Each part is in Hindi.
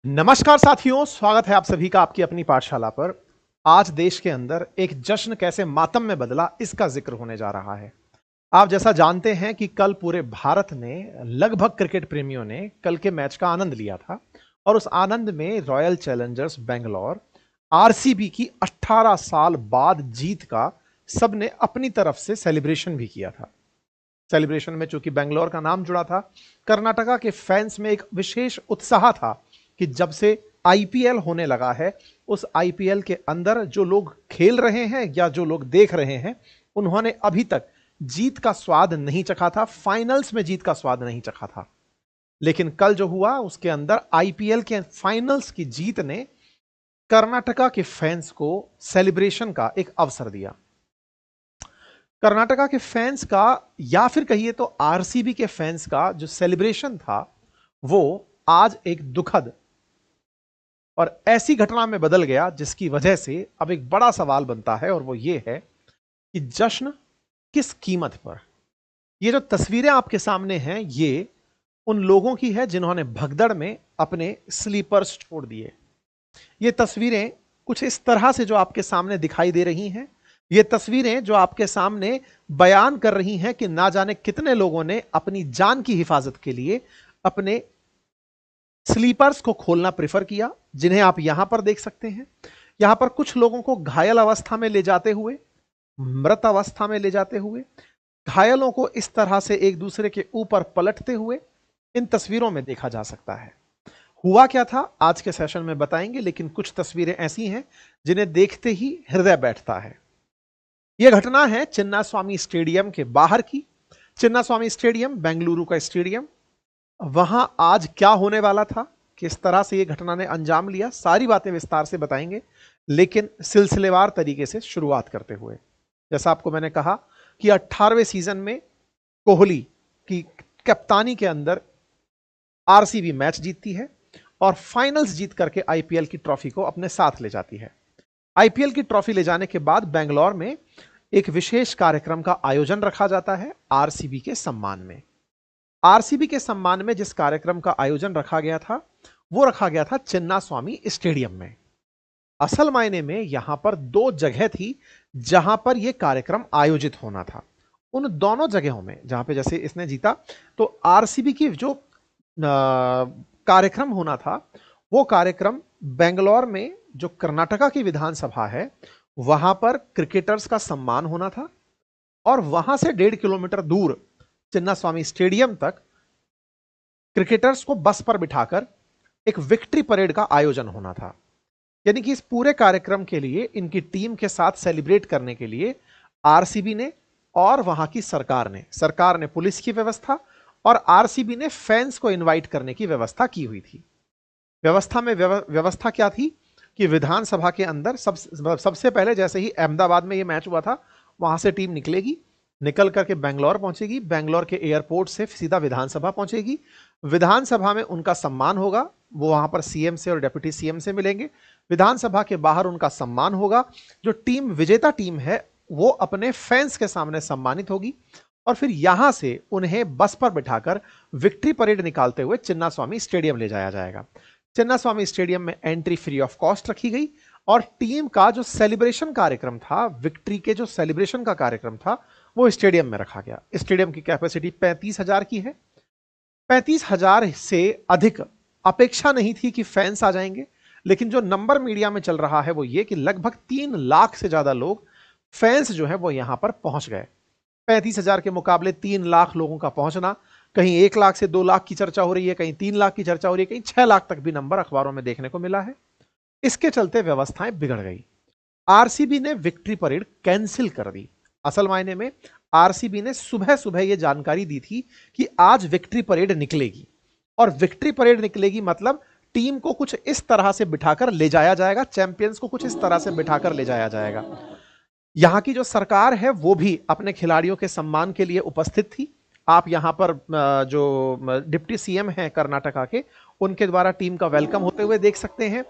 नमस्कार साथियों, स्वागत है आप सभी का आपकी अपनी पाठशाला पर। आज देश के अंदर एक जश्न कैसे मातम में बदला, इसका जिक्र होने जा रहा है। आप जैसा जानते हैं कि कल पूरे भारत ने, लगभग क्रिकेट प्रेमियों ने कल के मैच का आनंद लिया था और उस आनंद में रॉयल चैलेंजर्स बेंगलोर आरसीबी की 18 साल बाद जीत का सबने अपनी तरफ से सेलिब्रेशन भी किया था। सेलिब्रेशन में चूंकि बेंगलोर का नाम जुड़ा था, कर्नाटका के फैंस में एक विशेष उत्साह था कि जब से आईपीएल होने लगा है, उस आईपीएल के अंदर जो लोग खेल रहे हैं या जो लोग देख रहे हैं, उन्होंने अभी तक जीत का स्वाद नहीं चखा था, फाइनल्स में जीत का स्वाद नहीं चखा था। लेकिन कल जो हुआ उसके अंदर आईपीएल के फाइनल्स की जीत ने कर्नाटका के फैंस को सेलिब्रेशन का एक अवसर दिया। कर्नाटका के फैंस का, या फिर कहिए तो आरसीबी के फैंस का जो सेलिब्रेशन था, वो आज एक दुखद और ऐसी घटना में बदल गया जिसकी वजह से अब एक बड़ा सवाल बनता है, और वो ये है कि जश्न किस कीमत पर। ये जो तस्वीरें आपके सामने हैं, ये उन लोगों की है जिन्होंने भगदड़ में अपने स्लीपर्स छोड़ दिए। ये तस्वीरें कुछ इस तरह से जो आपके सामने दिखाई दे रही हैं, ये तस्वीरें जो आपके सामने बयान कर रही हैं कि ना जाने कितने लोगों ने अपनी जान की हिफाजत के लिए अपने स्लीपर्स को खोलना प्रेफर किया, जिन्हें आप यहां पर देख सकते हैं। यहां पर कुछ लोगों को घायल अवस्था में ले जाते हुए, मृत अवस्था में ले जाते हुए, घायलों को इस तरह से एक दूसरे के ऊपर पलटते हुए इन तस्वीरों में देखा जा सकता है। हुआ क्या था आज के सेशन में बताएंगे, लेकिन कुछ तस्वीरें ऐसी हैं जिन्हें देखते ही हृदय बैठता है। यह घटना है चिन्नास्वामी स्टेडियम के बाहर की। चिन्नास्वामी स्टेडियम बेंगलुरु का स्टेडियम, वहां आज क्या होने वाला था, किस तरह से यह घटना ने अंजाम लिया, सारी बातें विस्तार से बताएंगे, लेकिन सिलसिलेवार तरीके से शुरुआत करते हुए। जैसा आपको मैंने कहा कि 18वें सीजन में कोहली की कप्तानी के अंदर आरसीबी मैच जीतती है और फाइनल्स जीत करके आईपीएल की ट्रॉफी को अपने साथ ले जाती है। आईपीएल की ट्रॉफी ले जाने के बाद बेंगलोर में एक विशेष कार्यक्रम का आयोजन रखा जाता है आरसीबी के सम्मान में। आरसीबी के सम्मान में जिस कार्यक्रम का आयोजन रखा गया था, वो रखा गया था चिन्नास्वामी स्टेडियम में। असल मायने में यहां पर दो जगह थी जहां पर यह कार्यक्रम आयोजित होना था। उन दोनों जगहों में जहां पे जैसे इसने जीता, तो आरसीबी की जो कार्यक्रम होना था, वो कार्यक्रम बेंगलोर में जो कर्नाटका की विधानसभा है, वहां पर क्रिकेटर्स का सम्मान होना था, और वहां से 1.5 किलोमीटर दूर चिन्नास्वामी स्टेडियम तक क्रिकेटर्स को बस पर बिठाकर एक विक्ट्री परेड का आयोजन होना था। यानी कि इस पूरे कार्यक्रम के लिए, इनकी टीम के साथ सेलिब्रेट करने के लिए आरसीबी ने और वहां की सरकार ने पुलिस की व्यवस्था और आरसीबी ने फैंस को इनवाइट करने की व्यवस्था की हुई थी। व्यवस्था क्या थी कि विधानसभा के अंदर सबसे पहले, जैसे ही अहमदाबाद में यह मैच हुआ था, वहां से टीम निकलेगी, निकल करके बेंगलोर पहुंचेगी, बेंगलोर के एयरपोर्ट से सीधा विधानसभा पहुंचेगी। विधानसभा में उनका सम्मान होगा, वो वहां पर सीएम से और डिप्टी सीएम से मिलेंगे। विधानसभा के बाहर उनका सम्मान होगा, जो टीम विजेता टीम है वो अपने फैंस के सामने सम्मानित होगी, और फिर यहां से उन्हें बस पर बिठाकर विक्ट्री परेड निकालते हुए चिन्नास्वामी स्टेडियम ले जाया जाएगा। चिन्नास्वामी स्टेडियम में एंट्री फ्री ऑफ कॉस्ट रखी गई, और टीम का जो सेलिब्रेशन कार्यक्रम था, विक्ट्री के जो सेलिब्रेशन का कार्यक्रम था, वो स्टेडियम में रखा गया। स्टेडियम की कैपेसिटी 35,000 की है। 35,000 से अधिक अपेक्षा नहीं थी कि फैंस आ जाएंगे, लेकिन जो नंबर मीडिया में चल रहा है वो ये कि लगभग 3 लाख से ज्यादा लोग, फैंस जो है वो यहां पर पहुंच गए। 35,000 के मुकाबले 3 लाख लोगों का पहुंचना, कहीं 1 लाख से 2 लाख की चर्चा हो रही है, कहीं 3 लाख की चर्चा हो रही है, कहीं 6 लाख तक भी नंबर अखबारों में देखने को मिला है। इसके चलते व्यवस्थाएं बिगड़ गई। आरसीबी ने विक्ट्री परेड कैंसिल कर दी। असल मायने में आरसीबी ने सुबह सुबह यह जानकारी दी थी कि आज विक्ट्री परेड निकलेगी, और विक्ट्री परेड निकलेगी मतलब टीम को कुछ इस तरह से बिठाकर ले जाया जाएगा, चैंपियंस को कुछ इस तरह से बिठाकर ले जाया जाएगा। यहां की जो सरकार है वो भी अपने खिलाड़ियों के सम्मान के लिए उपस्थित थी। आप यहां पर जो डिप्टी सीएम हैं कर्नाटका के, उनके द्वारा टीम का वेलकम होते हुए देख सकते हैं।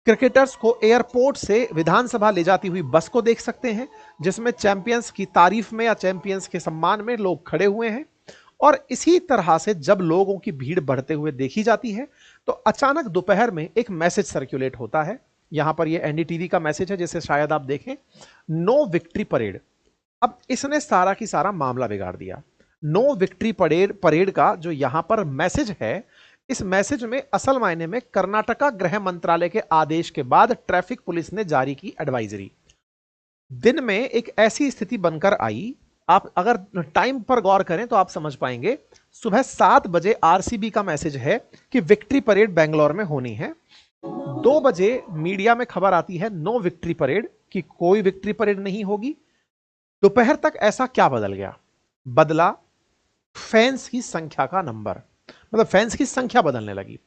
क्रिकेटर्स को एयरपोर्ट से विधानसभा ले जाती हुई बस को देख सकते हैं, जिसमें चैंपियंस की तारीफ में या चैंपियंस के सम्मान में लोग खड़े हुए हैं, और इसी तरह से जब लोगों की भीड़ बढ़ते हुए देखी जाती है तो अचानक दोपहर में एक मैसेज सर्कुलेट होता है। यहां पर ये एनडीटीवी का मैसेज है जिसे शायद आप देखें, नो विक्ट्री परेड। अब इसने सारा की सारा मामला बिगाड़ दिया। नो विक्ट्री परेड परेड का जो यहां पर मैसेज है, इस मैसेज में असल मायने में कर्नाटका गृह मंत्रालय के आदेश के बाद ट्रैफिक पुलिस ने जारी की एडवाइजरी। दिन में एक ऐसी स्थिति बनकर आई, आप अगर टाइम पर गौर करें तो आप समझ पाएंगे। सुबह 7 बजे आरसीबी का मैसेज है कि विक्ट्री परेड बेंगलोर में होनी है। 2 बजे मीडिया में खबर आती है नो विक्ट्री परेड, कि कोई विक्ट्री परेड नहीं होगी। दोपहर तक ऐसा क्या बदल गया? बदला फैंस की संख्या का नंबर, मतलब फैंस की संख्या बदलने लगी।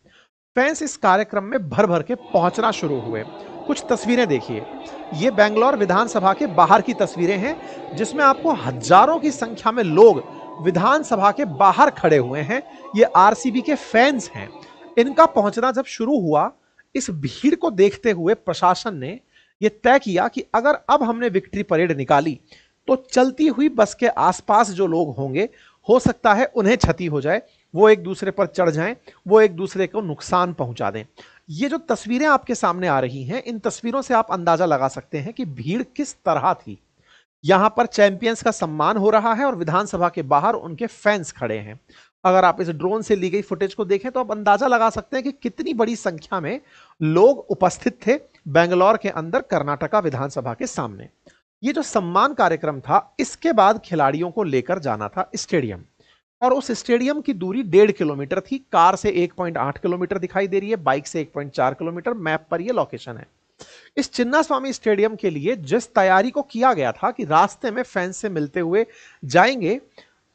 फैंस इस कार्यक्रम में भर भर के पहुंचना शुरू हुए। कुछ तस्वीरें देखिए, ये बेंगलोर विधानसभा के बाहर की तस्वीरें हैं जिसमें आपको हजारों की संख्या में लोग विधानसभा के बाहर खड़े हुए हैं। ये आरसीबी के फैंस हैं। इनका पहुंचना जब शुरू हुआ, इस भीड़ को देखते हुए प्रशासन ने यह तय किया कि अगर अब हमने विक्ट्री परेड निकाली तो चलती हुई बस के आसपास जो लोग होंगे, हो सकता है उन्हें क्षति हो जाए, वो एक दूसरे पर चढ़ जाएं, वो एक दूसरे को नुकसान पहुंचा दें। ये जो तस्वीरें आपके सामने आ रही हैं, इन तस्वीरों से आप अंदाजा लगा सकते हैं कि भीड़ किस तरह थी। यहां पर चैंपियंस का सम्मान हो रहा है और विधानसभा के बाहर उनके फैंस खड़े हैं। अगर आप इस ड्रोन से ली गई फुटेज को देखें तो आप अंदाजा लगा सकते हैं कि कितनी बड़ी संख्या में लोग उपस्थित थे बेंगलोर के अंदर कर्नाटका विधानसभा के सामने। ये जो सम्मान कार्यक्रम था, इसके बाद खिलाड़ियों को लेकर जाना था स्टेडियम, और उस स्टेडियम की दूरी 1.5 किलोमीटर थी। कार से 1.8 किलोमीटर दिखाई दे रही है, बाइक से 1.4 किलोमीटर। मैप पर यह लोकेशन है। इस चिन्नास्वामी स्टेडियम के लिए जिस तैयारी को किया गया था कि रास्ते में फैंस से मिलते हुए जाएंगे,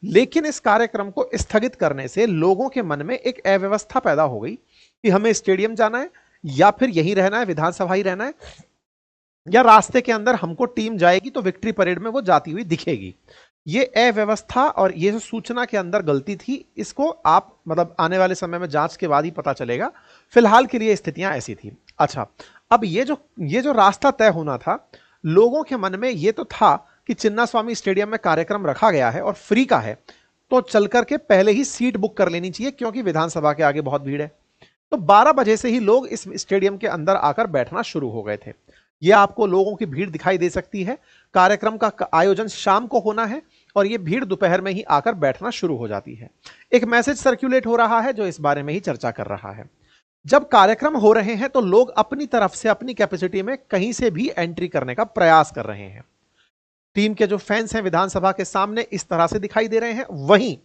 लेकिन इस कार्यक्रम को स्थगित करने से लोगों के मन में एक अव्यवस्था पैदा हो गई कि हमें स्टेडियम जाना है या फिर यहीं रहना है, विधानसभा ही रहना है, या रास्ते के अंदर हमको टीम जाएगी तो विक्ट्री परेड में वो जाती हुई दिखेगी। ये अव्यवस्था और ये जो सूचना के अंदर गलती थी, इसको आप मतलब आने वाले समय में जांच के बाद ही पता चलेगा। फिलहाल के लिए स्थितियां ऐसी थी। अच्छा, अब ये जो रास्ता तय होना था, लोगों के मन में ये तो था कि चिन्नास्वामी स्टेडियम में कार्यक्रम रखा गया है और फ्री का है, तो चल करके पहले ही सीट बुक कर लेनी चाहिए क्योंकि विधानसभा के आगे बहुत भीड़ है। तो 12 बजे से ही लोग इस स्टेडियम के अंदर आकर बैठना शुरू हो गए थे। यह आपको लोगों की भीड़ दिखाई दे सकती है। कार्यक्रम का आयोजन शाम को होना है और यह भीड़ दोपहर में ही आकर बैठना शुरू हो जाती है। एक मैसेज सर्कुलेट हो रहा है जो इस बारे में ही चर्चा कर रहा है। जब कार्यक्रम हो रहे हैं तो लोग अपनी तरफ से अपनी कैपेसिटी में कहीं से भी एंट्री करने का प्रयास कर रहे हैं। टीम के जो फैंस हैं विधानसभा के सामने इस तरह से दिखाई दे रहे हैं। वहीं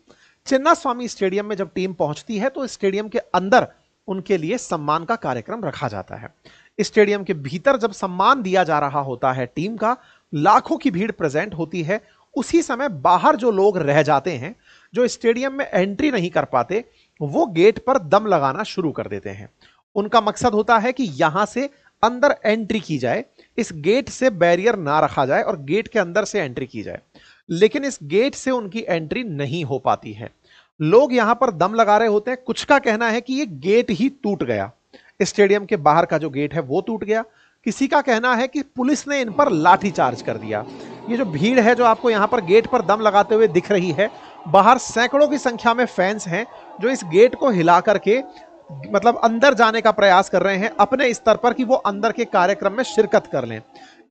चिन्नास्वामी स्टेडियम में जब टीम पहुंचती है तो स्टेडियम के अंदर उनके लिए सम्मान का कार्यक्रम रखा जाता है। स्टेडियम के भीतर जब सम्मान दिया जा रहा होता है टीम का, लाखों की भीड़ प्रेजेंट होती है। उसी समय बाहर जो लोग रह जाते हैं, जो स्टेडियम में एंट्री नहीं कर पाते, वो गेट पर दम लगाना शुरू कर देते हैं। उनका मकसद होता है कि यहां से अंदर एंट्री की जाए, इस गेट से बैरियर ना रखा जाए और गेट के अंदर से एंट्री की जाए। लेकिन इस गेट से उनकी एंट्री नहीं हो पाती है। लोग यहां पर दम लगा रहे होते हैं। कुछ का कहना है कि ये गेट ही टूट गया, स्टेडियम के बाहर का जो गेट है वो टूट गया। किसी का कहना है कि पुलिस ने इन पर लाठीचार्ज कर दिया। ये जो भीड़ है जो आपको यहां पर गेट पर दम लगाते हुए दिख रही है, बाहर सैकड़ों की संख्या में फैंस हैं जो इस गेट को हिला करके मतलब अंदर जाने का प्रयास कर रहे हैं अपने स्तर पर कि वो अंदर के कार्यक्रम में शिरकत कर लें।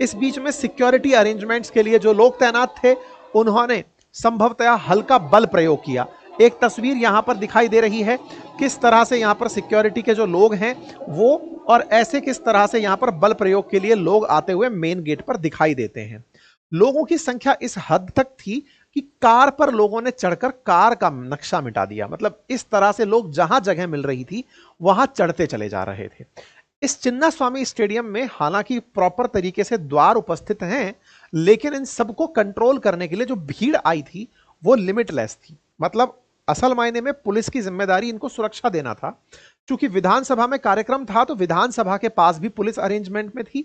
इस बीच में सिक्योरिटी अरेंजमेंट्स के लिए जो लोग तैनात थे, उन्होंने संभवतः हल्का बल प्रयोग किया। एक तस्वीर यहां पर दिखाई दे रही है किस तरह से यहां पर सिक्योरिटी के जो लोग हैं वो, और ऐसे किस तरह से यहां पर बल प्रयोग के लिए लोग आते हुए मेन गेट पर दिखाई देते हैं। लोगों की संख्या इस हद तक थी कि कार पर लोगों ने चढ़कर कार का नक्शा मिटा दिया। मतलब इस तरह से लोग जहां जगह मिल रही थी वहां चढ़ते चले जा रहे थे। इस चिन्नास्वामी स्टेडियम में हालांकि प्रॉपर तरीके से द्वार उपस्थित हैं, लेकिन इन सबको कंट्रोल करने के लिए जो भीड़ आई थी वो लिमिटलेस थी। मतलब असल मायने में पुलिस की जिम्मेदारी इनको सुरक्षा देना था। क्योंकि विधानसभा में कार्यक्रम था तो विधानसभा के पास भी पुलिस अरेंजमेंट में थी,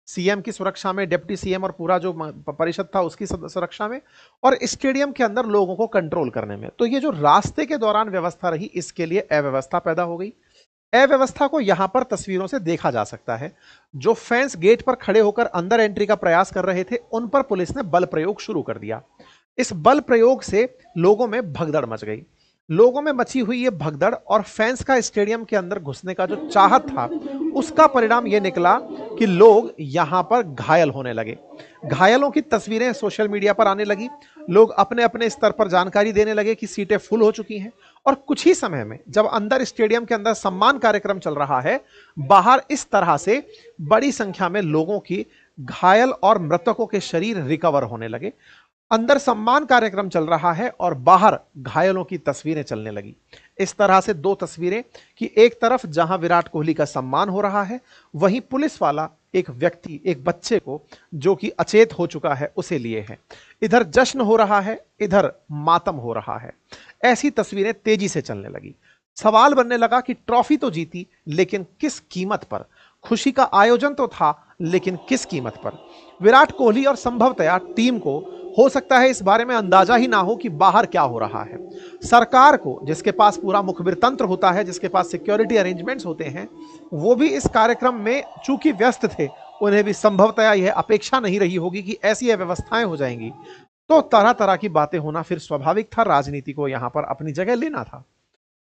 सीएम की सुरक्षा में, डिप्टी सीएम और पूरा जो परिषद था उसकी सुरक्षा में, और स्टेडियम के अंदर लोगों को कंट्रोल करने में। तो ये जो रास्ते के दौरान व्यवस्था रही, इसके लिए अव्यवस्था पैदा हो गई। अव्यवस्था को यहां पर तस्वीरों से देखा जा सकता है। जो फैंस गेट पर खड़े होकर अंदर एंट्री का प्रयास कर रहे थे, उन पर पुलिस ने बल प्रयोग शुरू कर दिया। इस बल प्रयोग से लोगों में भगदड़ मच गई। लोगों में मची हुई ये भगदड़ और फैंस का स्टेडियम के अंदर घुसने का जो चाहत था, उसका परिणाम ये निकला कि लोग यहां पर घायल होने लगे। घायलों की तस्वीरें सोशल मीडिया पर आने लगी। लोग अपने अपने स्तर पर जानकारी देने लगे कि सीटें फुल हो चुकी हैं। और कुछ ही समय में जब अंदर स्टेडियम के अंदर सम्मान कार्यक्रम चल रहा है, बाहर इस तरह से बड़ी संख्या में लोगों की घायल और मृतकों के शरीर रिकवर होने लगे। अंदर सम्मान कार्यक्रम चल रहा है और बाहर घायलों की तस्वीरें चलने लगी। इस तरह से दो तस्वीरें कि एक तरफ जहां विराट कोहली का सम्मान हो रहा है, वहीं पुलिस वाला एक व्यक्ति, एक बच्चे को जो कि अचेत हो चुका है, उसे लिए है। इधर जश्न हो रहा है, इधर मातम हो रहा है। ऐसी तस्वीरें तेजी से चलने लगी। सवाल बनने लगा कि ट्रॉफी तो जीती, लेकिन किस कीमत पर? खुशी का आयोजन तो था, लेकिन किस कीमत पर? विराट कोहली और संभवतया टीम को हो सकता है इस बारे में अंदाजा ही ना हो कि बाहर क्या हो रहा है। सरकार को, जिसके पास पूरा मुखबिर तंत्र होता है, जिसके पास सिक्योरिटी अरेंजमेंट्स होते हैं, वो भी इस कार्यक्रम में चूंकि व्यस्त थे, उन्हें भी संभवतया यह अपेक्षा नहीं रही होगी कि ऐसी व्यवस्थाएं हो जाएंगी। तो तरह तरह की बातें होना फिर स्वाभाविक था। राजनीति को यहां पर अपनी जगह लेना था।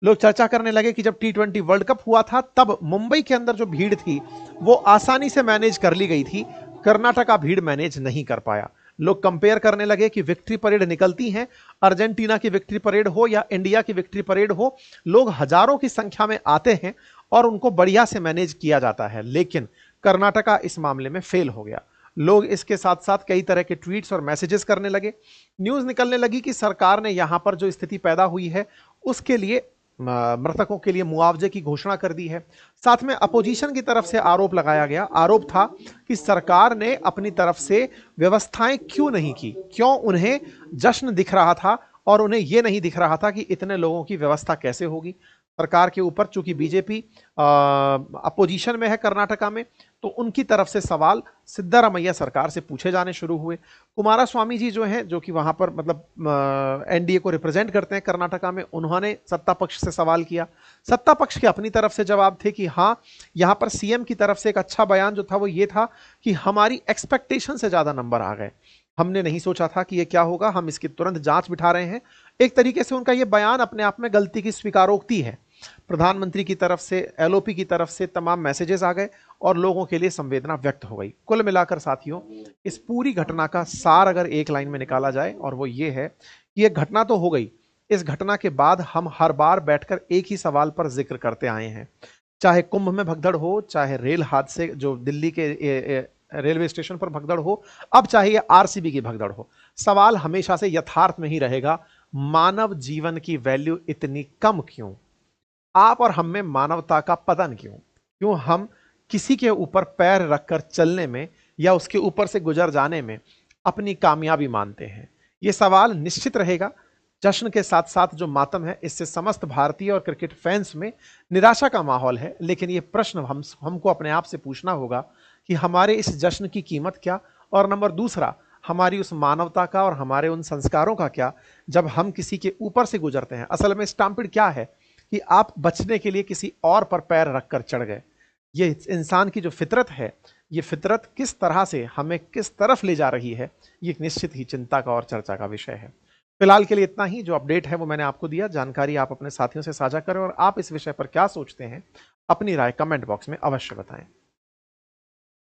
लोग चर्चा करने लगे कि जब T20 वर्ल्ड कप हुआ था, तब मुंबई के अंदर जो भीड़ थी वो आसानी से मैनेज कर ली गई थी, कर्नाटका भीड़ मैनेज नहीं कर पाया। लोग कंपेयर करने लगे कि विक्ट्री परेड निकलती हैं, अर्जेंटीना की विक्ट्री परेड हो या इंडिया की विक्ट्री परेड हो, लोग हजारों की संख्या में आते हैं और उनको बढ़िया से मैनेज किया जाता है। लेकिन कर्नाटका इस मामले में फेल हो गया। लोग इसके साथ साथ कई तरह के ट्वीट्स और मैसेजेस करने लगे। न्यूज निकलने लगी कि सरकार ने यहां पर जो स्थिति पैदा हुई है, उसके लिए मृतकों के लिए मुआवजे की घोषणा कर दी है। साथ में अपोजिशन की तरफ से आरोप लगाया गया। आरोप था कि सरकार ने अपनी तरफ से व्यवस्थाएं क्यों नहीं की, क्यों उन्हें जश्न दिख रहा था और उन्हें यह नहीं दिख रहा था कि इतने लोगों की व्यवस्था कैसे होगी। सरकार के ऊपर चूंकि बीजेपी अपोजिशन में है कर्नाटका में, तो उनकी तरफ से सवाल सिद्धारमैया सरकार से पूछे जाने शुरू हुए। कुमारस्वामी जी जो हैं, जो कि वहां पर मतलब एनडीए को रिप्रेजेंट करते हैं कर्नाटका में, उन्होंने सत्ता पक्ष से सवाल किया। सत्ता पक्ष के अपनी तरफ से जवाब थे कि हाँ, यहां पर सीएम की तरफ से एक अच्छा बयान जो था वो ये था कि हमारी एक्सपेक्टेशन से ज्यादा नंबर आ गए, हमने नहीं सोचा था कि ये क्या होगा, हम इसकी तुरंत जांच बिठा रहे हैं। एक तरीके से उनका ये बयान अपने आप में गलती की स्वीकारोक्ति है। प्रधानमंत्री की तरफ से, एलओपी की तरफ से तमाम मैसेजेस आ गए और लोगों के लिए संवेदना व्यक्त हो गई। कुल मिलाकर साथियों, इस पूरी घटना का सार अगर एक लाइन में निकाला जाए, और वो ये है कि ये घटना तो हो गई, इस घटना के बाद हम हर बार बैठकर एक ही सवाल पर जिक्र करते आए हैं। चाहे कुंभ में भगदड़ हो, चाहे रेल हादसे जो दिल्ली के रेलवे स्टेशन पर भगदड़ हो, अब चाहे ये आरसीबी की भगदड़ हो, सवाल हमेशा से यथार्थ में ही रहेगा, मानव जीवन की वैल्यू इतनी कम क्यों? आप और हम में मानवता का पतन क्यों? क्यों हम किसी के ऊपर पैर रखकर चलने में या उसके ऊपर से गुजर जाने में अपनी कामयाबी मानते हैं? यह सवाल निश्चित रहेगा। जश्न के साथ साथ जो मातम है, इससे समस्त भारतीय और क्रिकेट फैंस में निराशा का माहौल है। लेकिन यह प्रश्न हमको अपने आप से पूछना होगा कि हमारे इस जश्न की कीमत क्या, और नंबर दूसरा, हमारी उस मानवता का और हमारे उन संस्कारों का क्या, जब हम किसी के ऊपर से गुजरते हैं। असल में स्टैम्पिड क्या है कि आप बचने के लिए किसी और पर पैर रखकर चढ़ गए। ये इंसान की जो फितरत है, ये फितरत किस तरह से हमें किस तरफ ले जा रही है, ये निश्चित ही चिंता का और चर्चा का विषय है। फिलहाल के लिए इतना ही। जो अपडेट है वो मैंने आपको दिया। जानकारी आप अपने साथियों से साझा करें और आप इस विषय पर क्या सोचते हैं, अपनी राय कमेंट बॉक्स में अवश्य बताएं।